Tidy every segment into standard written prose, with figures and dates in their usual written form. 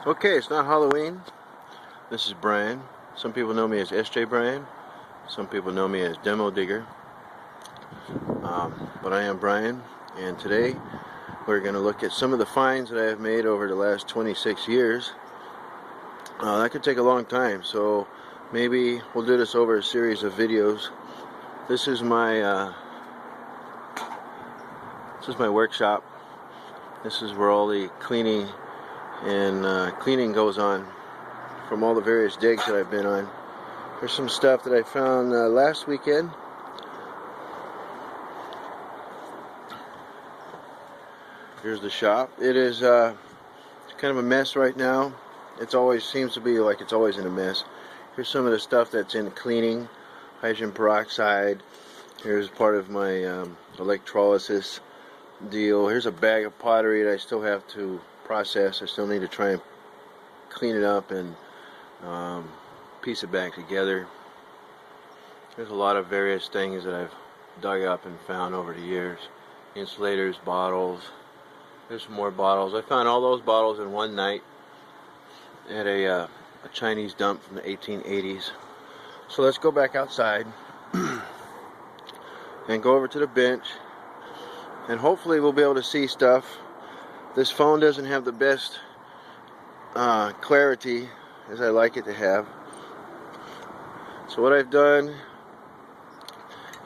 Okay, it's not Halloween. This is Brian. Some people know me as SJ Brian. Some people know me as Demo Digger. But I am Brian, and today we're going to look at some of the finds that I have made over the last 26 years. That could take a long time, so maybe we'll do this over a series of videos. This is my workshop. This is where all the cleaning goes on from all the various digs that I've been on. There's some stuff that I found last weekend. Here's the shop. It is it's kind of a mess right now. It always seems to be like it's always in a mess. Here's some of the stuff that's in cleaning. Hydrogen peroxide. Here's part of my electrolysis deal. Here's a bag of pottery that I still have to process. I still need to try and clean it up and piece it back together. There's a lot of various things that I've dug up and found over the years. Insulators, bottles. There's some more bottles. I found all those bottles in one night at a Chinese dump from the 1880s. So let's go back outside and go over to the bench, and hopefully we'll be able to see stuff. This phone doesn't have the best clarity as I like it to have. So what I've done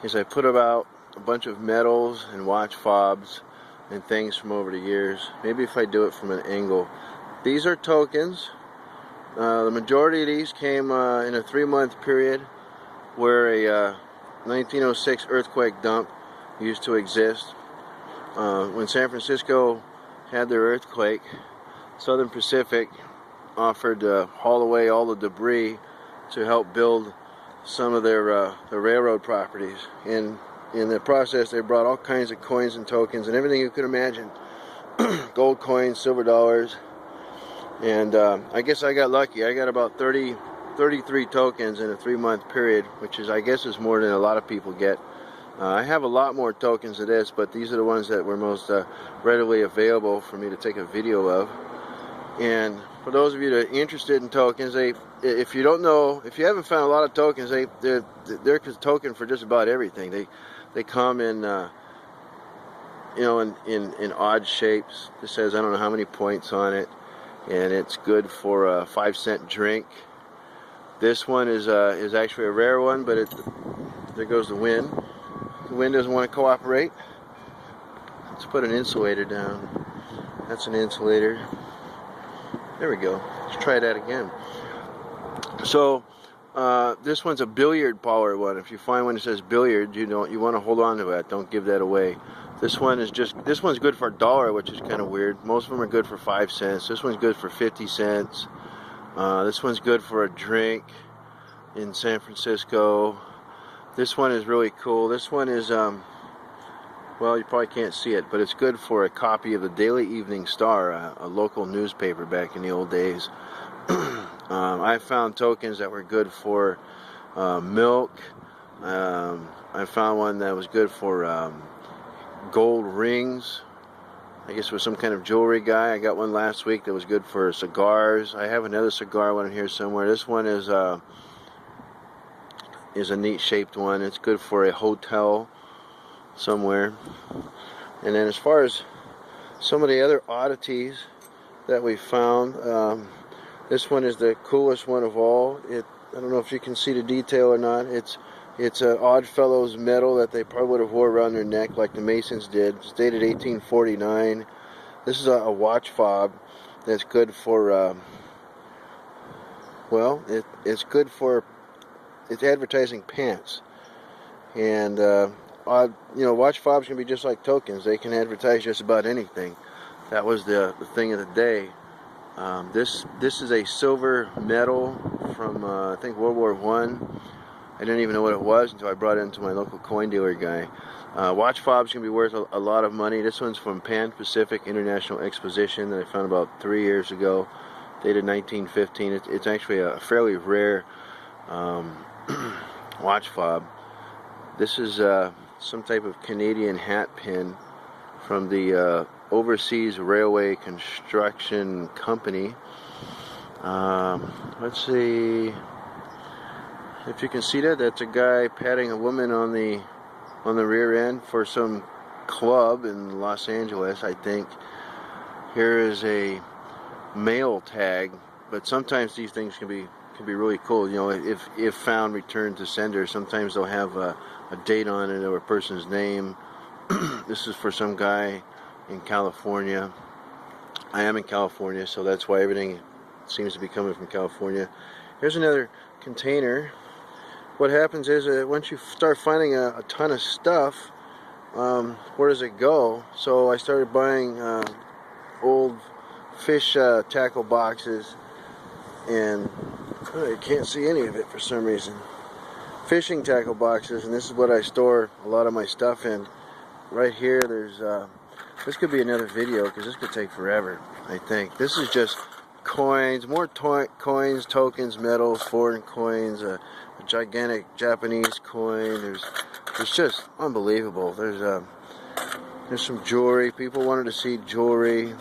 is I put about a bunch of medals and watch fobs and things from over the years. Maybe if I do it from an angle. These are tokens. The majority of these came in a 3-month period where a 1906 earthquake dump used to exist. When San Francisco had their earthquake, Southern Pacific offered to haul away all the debris to help build some of their railroad properties. In the process, they brought all kinds of coins and tokens and everything you could imagine. Gold coins, silver dollars, and I guess I got lucky. I got about 33 tokens in a 3-month period, which is, I guess, is more than a lot of people get. I have a lot more tokens of this, but these are the ones that were most readily available for me to take a video of. And for those of you that are interested in tokens, if you don't know, if you haven't found a lot of tokens, they're a token for just about everything. They come in in odd shapes. This says I don't know how many points on it, and it's good for a 5-cent drink. This one is actually a rare one, but there goes the wind. The wind doesn't want to cooperate. Let's put an insulator down. That's an insulator. There we go. Let's try that again. So this one's a billiard power one. If you find one that says billiard, you want to hold on to it. Don't give that away. This one's good for $1, which is kind of weird. Most of them are good for 5 cents. This one's good for 50 cents. This one's good for a drink in San Francisco. This one is really cool. This one is, well, you probably can't see it, but it's good for a copy of the Daily Evening Star, a local newspaper back in the old days. I found tokens that were good for milk. I found one that was good for gold rings. I guess it was some kind of jewelry guy. I got one last week that was good for cigars. I have another cigar one in here somewhere. This one is a neat shaped one. It's good for a hotel somewhere. And then as far as some of the other oddities that we found, this one is the coolest one of all. I don't know if you can see the detail or not. It's an Oddfellows medal that they probably would have wore around their neck like the Masons did. It's dated 1849. This is a watch fob that's good for, well, it's good for, it's advertising pants. And watch fobs can be just like tokens. They can advertise just about anything. That was the thing of the day. This is a silver medal from I think World War I. I didn't even know what it was until I brought it into my local coin dealer guy. Watch fobs can be worth a lot of money. This one's from Pan Pacific International Exposition that I found about 3 years ago, dated 1915. It's actually a fairly rare watch fob. This is some type of Canadian hat pin from the overseas railway construction company. Let's see if you can see that. That's a guy patting a woman on the rear end for some club in Los Angeles, I think. Here is a mail tag, but sometimes these things can be really cool. You know, if found, returned to sender. Sometimes they'll have a date on it or a person's name. This is for some guy in California. I am in California, so that's why everything seems to be coming from California. Here's another container. What happens is that once you start finding a ton of stuff, where does it go? So I started buying old fish tackle boxes, and I can't see any of it for some reason. Fishing tackle boxes, and this is what I store a lot of my stuff in. Right here, there's this could be another video because this could take forever. I think this is just coins, more coins, tokens, medals, foreign coins, a gigantic Japanese coin. There's just unbelievable. There's some jewelry. People wanted to see jewelry.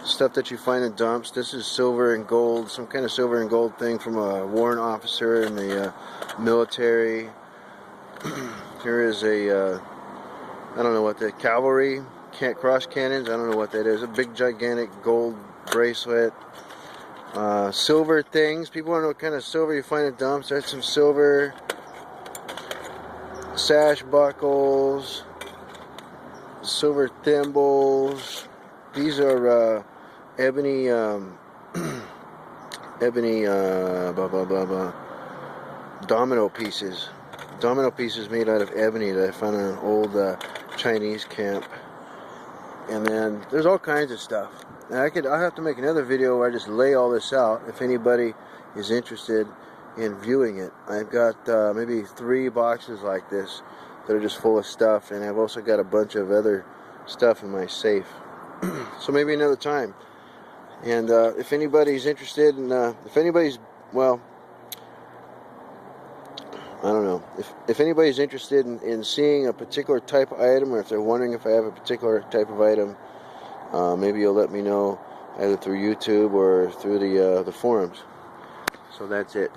Stuff that you find in dumps. This is silver and gold, some kind of silver and gold thing from a warrant officer in the military. Here is a I don't know what the cavalry cross cannons. I don't know what that is. A big gigantic gold bracelet. Silver things. People want to know what kind of silver you find in dumps. There's some silver. Sash buckles. Silver thimbles. These are ebony ebony domino pieces. Domino pieces made out of ebony that I found in an old Chinese camp. And then there's all kinds of stuff. And I'll have to make another video where I just lay all this out if anybody is interested in viewing it. I've got maybe 3 boxes like this that are just full of stuff, and I've also got a bunch of other stuff in my safe. So maybe another time. And if anybody's interested in, well, I don't know. If anybody's interested in seeing a particular type of item, or if they're wondering if I have a particular type of item, maybe you'll let me know either through YouTube or through the forums. So that's it.